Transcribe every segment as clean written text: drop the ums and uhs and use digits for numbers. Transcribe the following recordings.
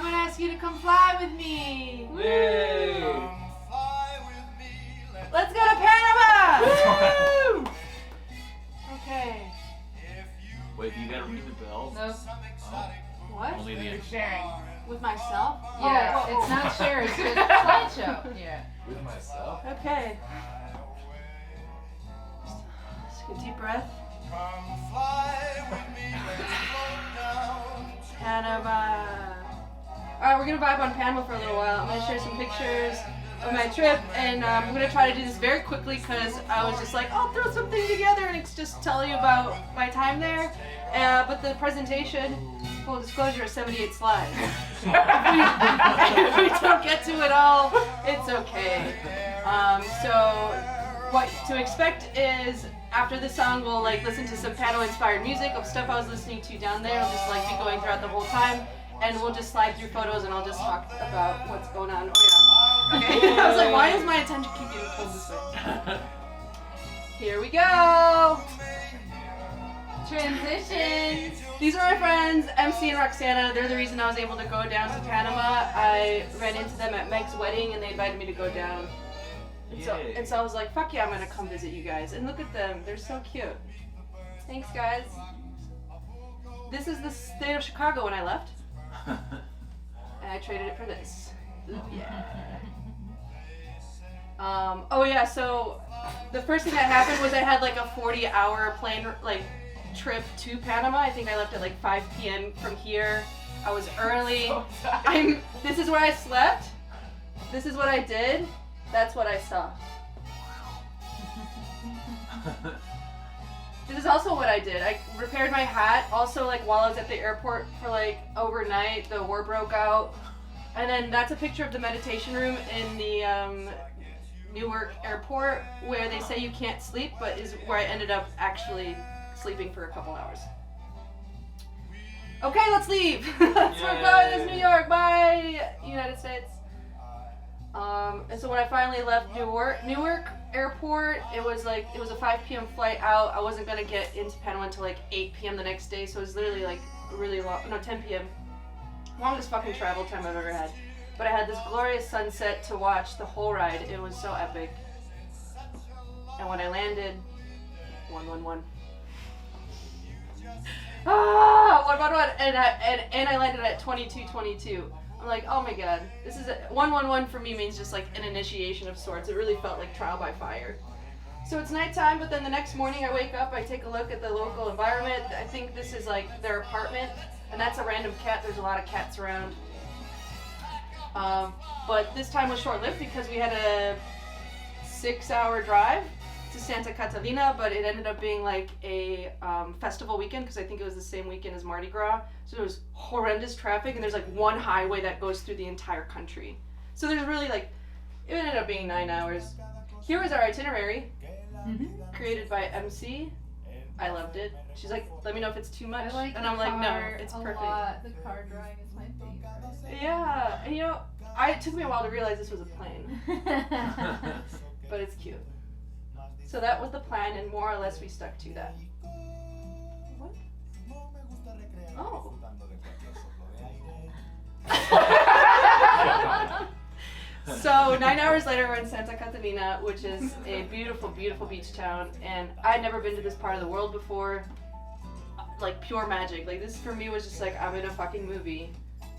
gonna ask you to come fly with me. Yay! Let's go to Panama! Woo! Okay. Wait, you gotta ring the bell? Nope. Oh, What? only the You're sharing. With myself? Yeah, Oh, it's not share, it's just slideshow. Yeah. with myself. Okay. Just take a deep breath. Panama. Alright, we're gonna vibe on Panama for a little while. I'm gonna share some pictures of my trip, and I'm gonna try to do this very quickly because I was just like, I'll throw something together and just tell you about my time there. But the presentation, full disclosure, is 78 slides. If we don't get to it all, it's okay. So what to expect is after the song, we'll like listen to some Panama-inspired music of stuff I was listening to down there. I'll just like be going throughout the whole time, and we'll just slide through photos, and I'll just talk about what's going on. Oh yeah. Okay. I was like, why is my attention keep getting pulled this way? Here we go. Transitions. These are my friends, MC and Roxana. They're the reason I was able to go down to Panama. I ran into them at Meg's wedding, and they invited me to go down. And so I was like, fuck yeah, I'm gonna come visit you guys. And look at them, they're so cute. Thanks, guys. This is the state of Chicago when I left. And I traded it for this. Ooh, yeah. Oh yeah, so the first thing that happened was I had like a 40-hour plane trip to Panama. I think I left at like 5 p.m. from here. I was early. This is where I slept. This is what I did. That's what I saw. This is also what I did. I repaired my hat. Also, like while I was at the airport for like overnight, the war broke out. And then that's a picture of the meditation room in the Newark airport where they say you can't sleep, but is where I ended up actually sleeping for a couple hours. Okay, let's leave. Let's go. This is New York. Bye, United States. And so when I finally left Newark airport, it was a 5 p.m. flight out. I wasn't gonna get into Panama until like 8 p.m. the next day, so it was literally like really long. No, 10 p.m. Longest fucking travel time I've ever had. But I had this glorious sunset to watch the whole ride. It was so epic. And when I landed, 111. 111, and I landed at 22:22. I'm like, oh my god, this is 111 for me means just like an initiation of sorts. It really felt like trial by fire. So it's nighttime, but then the next morning I wake up, I take a look at the local environment. I think this is like their apartment, and that's a random cat. There's a lot of cats around. But this time was short-lived because we had a 6-hour drive to Santa Catalina, but it ended up being like a festival weekend because I think it was the same weekend as Mardi Gras. So there was horrendous traffic, and there's like one highway that goes through the entire country. So there's really like, it ended up being 9 hours. Here was our itinerary, created by MC. I loved it. She's like, let me know if it's too much. And I'm like, no, it's perfect. The car drawing is my favorite. Yeah, and it took me a while to realize this was a plane. But it's cute. So that was the plan, and more or less we stuck to that. What? Oh. So 9 hours later, we're in Santa Catalina, which is a beautiful, beautiful beach town. And I'd never been to this part of the world before. Like pure magic. Like this for me was just like I'm in a fucking movie,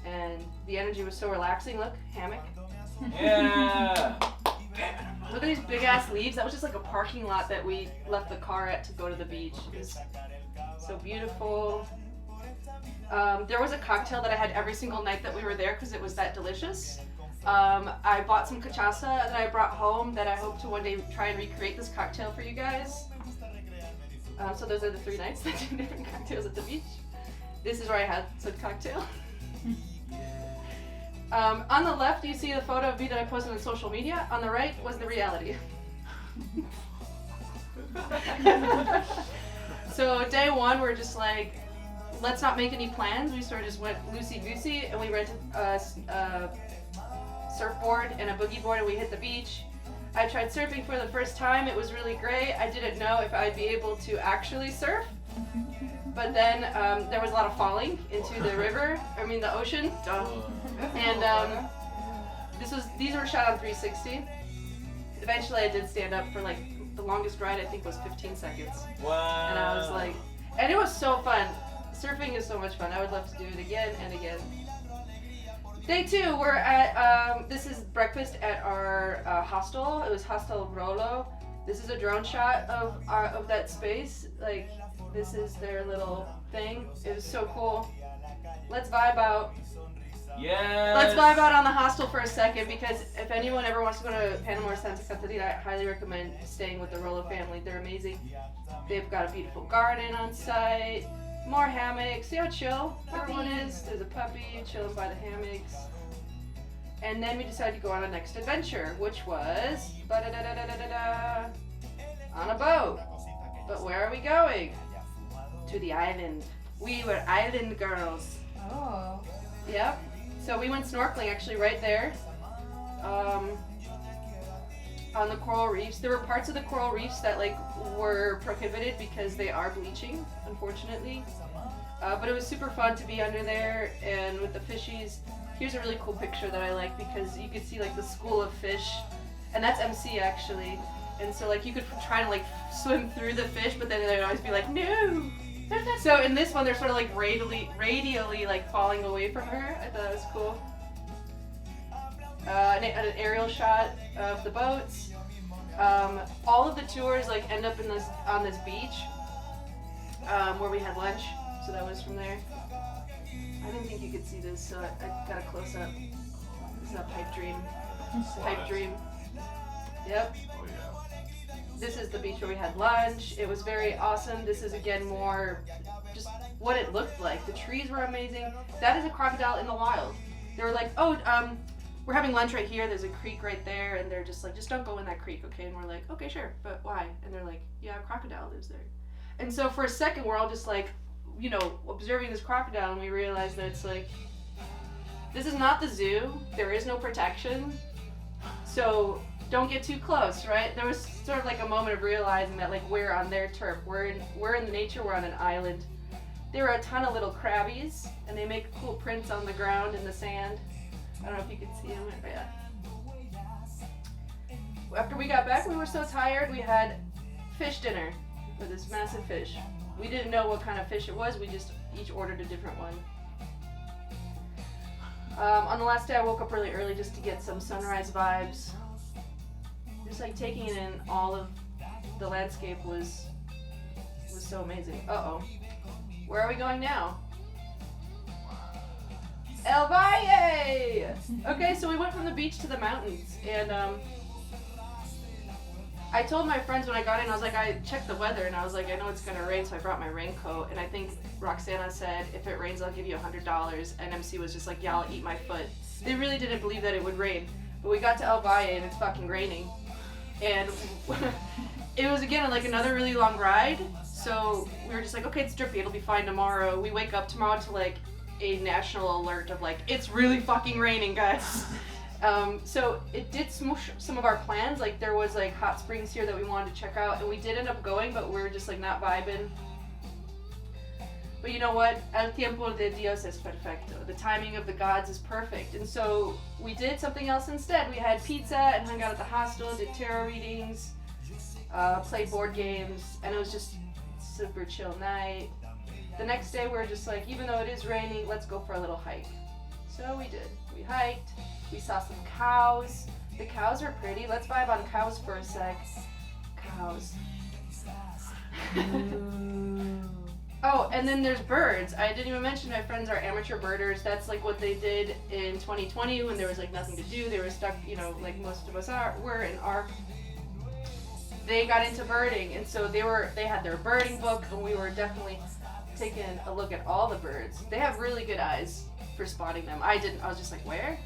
and the energy was so relaxing. Look, hammock. Yeah. Look at these big ass leaves. That was just like a parking lot that we left the car at to go to the beach. It was so beautiful. There was a cocktail that I had every single night that we were there because it was that delicious. I bought some cachaça that I brought home that I hope to one day try and recreate this cocktail for you guys. So those are the 3 nights that did different cocktails at the beach. This is where I had said cocktail. On the left, you see the photo of me that I posted on social media. On the right was the reality. So day 1, we're just like, let's not make any plans. We sort of just went loosey-goosey, and we rented a surfboard and a boogie board, and we hit the beach. I tried surfing for the first time. It was really great. I didn't know if I'd be able to actually surf. But then there was a lot of falling into the river. I mean the ocean. Duh. And these were shot on 360. Eventually, I did stand up for like the longest ride. I think was 15 seconds. Wow. And I was like, and it was so fun. Surfing is so much fun. I would love to do it again and again. Day 2, we're at, this is breakfast at our hostel. It was Hostel Rolo. This is a drone shot of that space. Like, this is their little thing. It was so cool. Let's vibe out. Yes. Let's vibe out on the hostel for a second, because if anyone ever wants to go to Panama or Santa Catarina, I highly recommend staying with the Rolo family. They're amazing. They've got a beautiful garden on site. More hammocks. See how chill everyone is? There's a puppy chilling by the hammocks. And then we decided to go on our next adventure, which was on a boat. But where are we going? To the island. We were island girls. Oh. Yep. So we went snorkeling actually right there. On the coral reefs. There were parts of the coral reefs that like were prohibited because they are bleaching, unfortunately. But it was super fun to be under there and with the fishies. Here's a really cool picture that I like because you could see like the school of fish, and that's MC actually. And so like you could try to like swim through the fish, but then they'd always be like, no. So in this one, they're sort of like radially like falling away from her. I thought it was cool. An aerial shot of the boats. All of the tours like end up on this beach where we had lunch. So that was from there. I didn't think you could see this, so I got a close up. This is a pipe dream. Pipe dream. Yep. Oh yeah. This is the beach where we had lunch. It was very awesome. This is again more just what it looked like. The trees were amazing. That is a crocodile in the wild. They were like, oh, we're having lunch right here. There's a creek right there, and they're just like, just don't go in that creek, okay? And we're like, okay, sure, but why? And they're like, yeah, a crocodile lives there. And so for a second, we're all just like, you know, observing this crocodile, and we realize that it's like, this is not the zoo. There is no protection. So don't get too close, right? There was sort of like a moment of realizing that like we're on their turf. We're in nature. We're on an island. There are a ton of little crabbies, and they make cool prints on the ground in the sand. I don't know if you can see them, but yeah. After we got back, we were so tired. We had fish dinner with this massive fish. We didn't know what kind of fish it was. We just each ordered a different one. On the last day, I woke up really early just to get some sunrise vibes. Just like taking in all of the landscape was so amazing. Uh-oh. Where are we going now? El Valle! Okay, so we went from the beach to the mountains, and I told my friends when I got in, I was like, I checked the weather, and I was like, I know it's gonna rain, so I brought my raincoat, and I think Roxana said, if it rains, I'll give you $100, and MC was just like, yeah, I'll eat my foot. They really didn't believe that it would rain, but we got to El Valle, and it's fucking raining, and it was, again, like another really long ride, so we were just like, okay, it's drippy, it'll be fine tomorrow. We wake up tomorrow to, like, a national alert of, like, it's really fucking raining, guys. So it did smoosh some of our plans. Like there was like hot springs here that we wanted to check out, and we did end up going, but we were just like not vibing. But you know what? El tiempo de Dios es perfecto. The timing of the gods is perfect. And so we did something else instead. We had pizza and hung out at the hostel, did tarot readings, played board games, and it was just super chill night. The next day we were just like, even though it is raining, let's go for a little hike. So we did. We hiked. We saw some cows. The cows are pretty. Let's vibe on cows for a sec. Cows. Oh, and then there's birds. I didn't even mention my friends are amateur birders. That's like what they did in 2020 when there was like nothing to do. They were stuck, you know, like most of us were in our. They got into birding, and so they had their birding book, and we were definitely taking a look at all the birds. They have really good eyes for spotting them. I didn't. I was just like, where?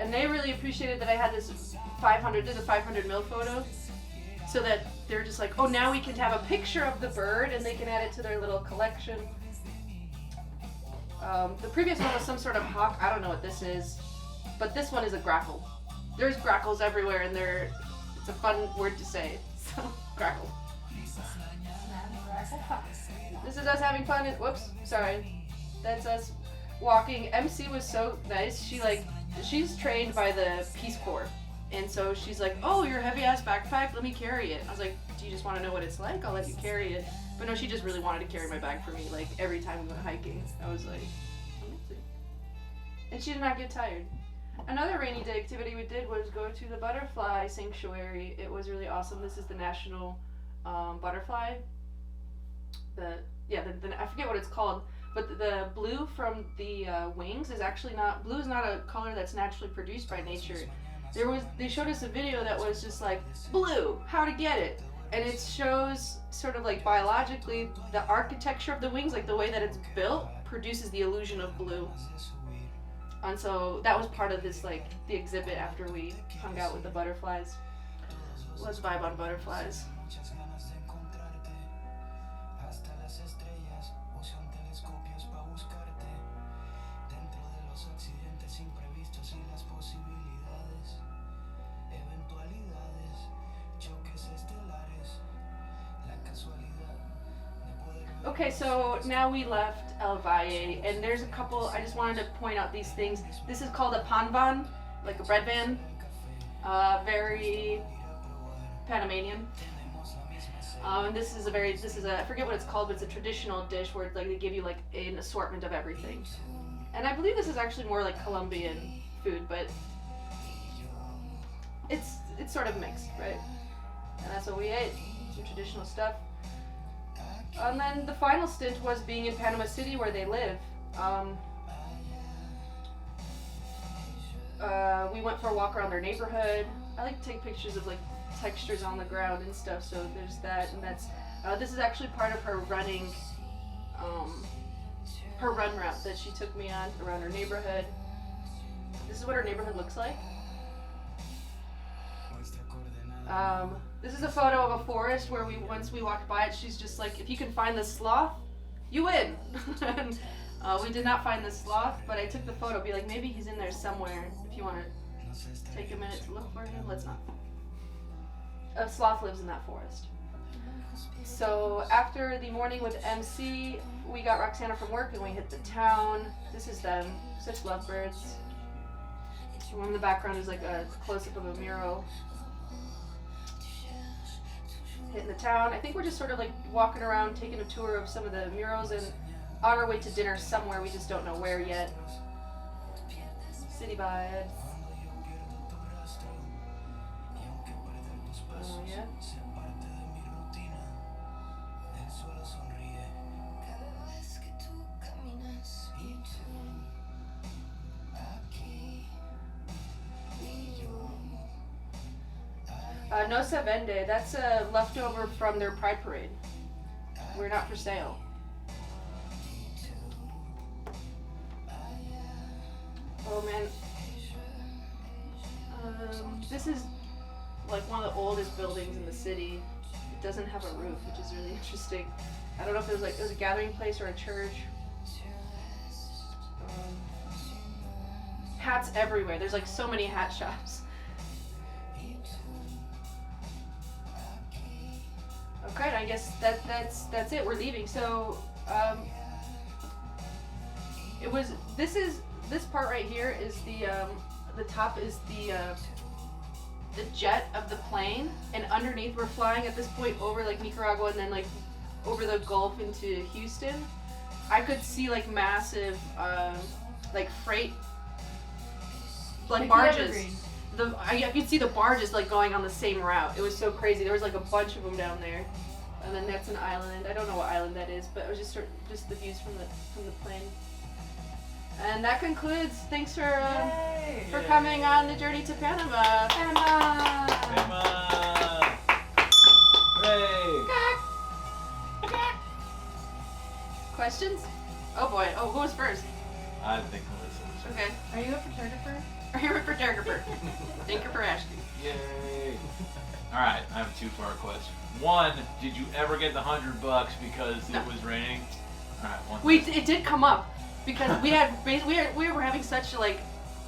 And they really appreciated that I had this 500 mil photo, so that they're just like, oh, now we can have a picture of the bird and they can add it to their little collection. The previous one was some sort of hawk. I don't know what this is, but this one is a grackle. There's grackles everywhere, and it's a fun word to say. So grackle. This is us having fun. Whoops, sorry. That's us walking. MC was so nice. She's trained by the Peace Corps. And so she's like, oh, your heavy ass backpack, let me carry it. I was like, do you just want to know what it's like? I'll let you carry it. But no, she just really wanted to carry my bag for me, like every time we went hiking. I was like, amazing. And she did not get tired. Another rainy day activity we did was go to the butterfly sanctuary. It was really awesome. This is the national butterfly. I forget what it's called, but the blue from the wings is actually not, blue is not a color that's naturally produced by nature. They showed us a video that was just like, blue, how to get it. And it shows sort of like biologically the architecture of the wings, like the way that it's built, produces the illusion of blue. And so that was part of this, like, the exhibit after we hung out with the butterflies. Let's vibe on butterflies. Okay, so now we left El Valle, and there's a couple, I just wanted to point out these things. This is called a pan van, like a bread van. Very Panamanian. And this is I forget what it's called, but it's a traditional dish where like they give you like an assortment of everything. And I believe this is actually more like Colombian food, but it's sort of mixed, right? And that's what we ate, some traditional stuff. And then the final stint was being in Panama City where they live. We went for a walk around their neighborhood. I like to take pictures of like textures on the ground and stuff, so there's that, and that's this is actually part of her running her run route that she took me on around her neighborhood. This is what her neighborhood looks like. This is a photo of a forest where once we walked by it, she's just like, if you can find the sloth, you win. And, we did not find the sloth, but I took the photo, be like, maybe he's in there somewhere. If you want to take a minute to look for him, let's not. A sloth lives in that forest. So after the morning with MC, we got Roxana from work and we hit the town. This is them, such lovebirds. One in the background is like a close-up of a mural. Hitting the town. I think we're just sort of like walking around, taking a tour of some of the murals, and on our way to dinner somewhere, we just don't know where yet. City vibe. Oh yeah. No se vende. That's a leftover from their Pride Parade. We're not for sale. Oh man. This is like one of the oldest buildings in the city. It doesn't have a roof, which is really interesting. I don't know if it was a gathering place or a church. Hats everywhere. There's like so many hat shops. Okay, I guess that's it. We're leaving. So this part right here is the top is the jet of the plane, and underneath we're flying at this point over like Nicaragua and then like over the Gulf into Houston. I could see like massive like freight like barges. I could see the barges like going on the same route. It was so crazy. There was like a bunch of them down there, and then that's an island. I don't know what island that is, but it was just the views from the plane. And that concludes. Thanks for coming on the journey to Panama. Panama. Panama. Hooray. Questions? Oh boy. Oh, who was first? I think Melissa was first. Okay. Are you a photographer? Are you a photographer? Thank you for asking. Yay. All right, I have a two-part question. One, did you ever get the $100 because it was raining? All right, It did come up because we were having such like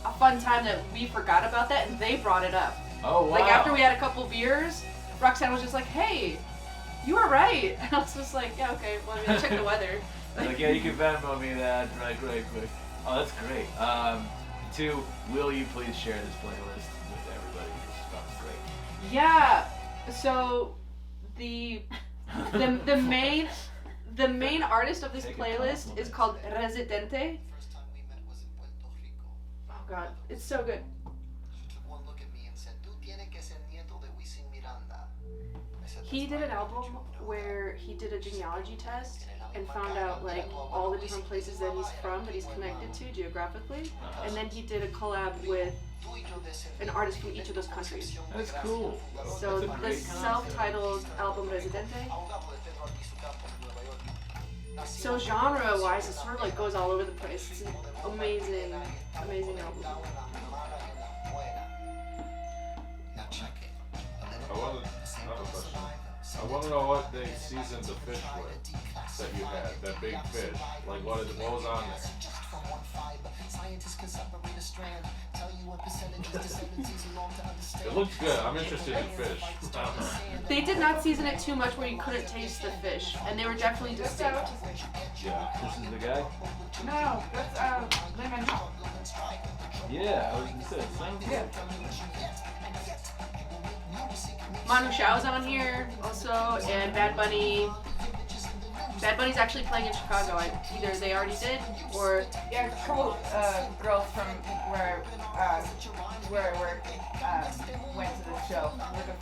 a fun time that we forgot about that, and they brought it up. Oh wow. Like after we had a couple beers, Roxanne was just like, "Hey, You were right. I was just like, yeah, okay. Well, I mean, check the weather. Like, yeah, you can Venmo me that right quick. Oh, that's great. 2, will you please share this playlist with everybody? This is fucking great. Yeah. So the main artist of this Take a playlist is compliment. called Residente. Oh god, it's so good. He did an album where he did a genealogy test and found out like all the different places that he's from, that he's connected to geographically, and then he did a collab with an artist from each of those countries. That's cool. So That's a the great self-titled album Residente. So genre-wise, it sort of like goes all over the place. It's an amazing, amazing album. I have a question. I want to know what they seasoned the fish with that you had, that big fish. Like what was on there? It looks good. I'm interested in fish. They did not season it too much where you couldn't taste the fish, and they were definitely distinct. Yeah. This is the guy? No, that's lemon. Yeah, I was gonna say, it sounds good. Manu Chao's on here also, and Bad Bunny. Bad Bunny's actually playing in Chicago. Either they already did, or Yeah, a couple girls from where I work went to the show like a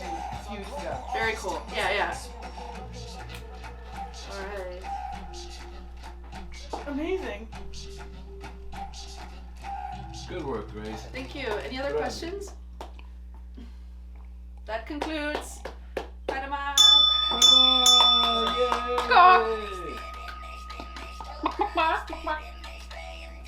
few weeks ago. very cool. Yeah. Alright. Amazing. Good work, Grace. Thank you. Any other Good. questions? That concludes Panama. Oh, yay! Go.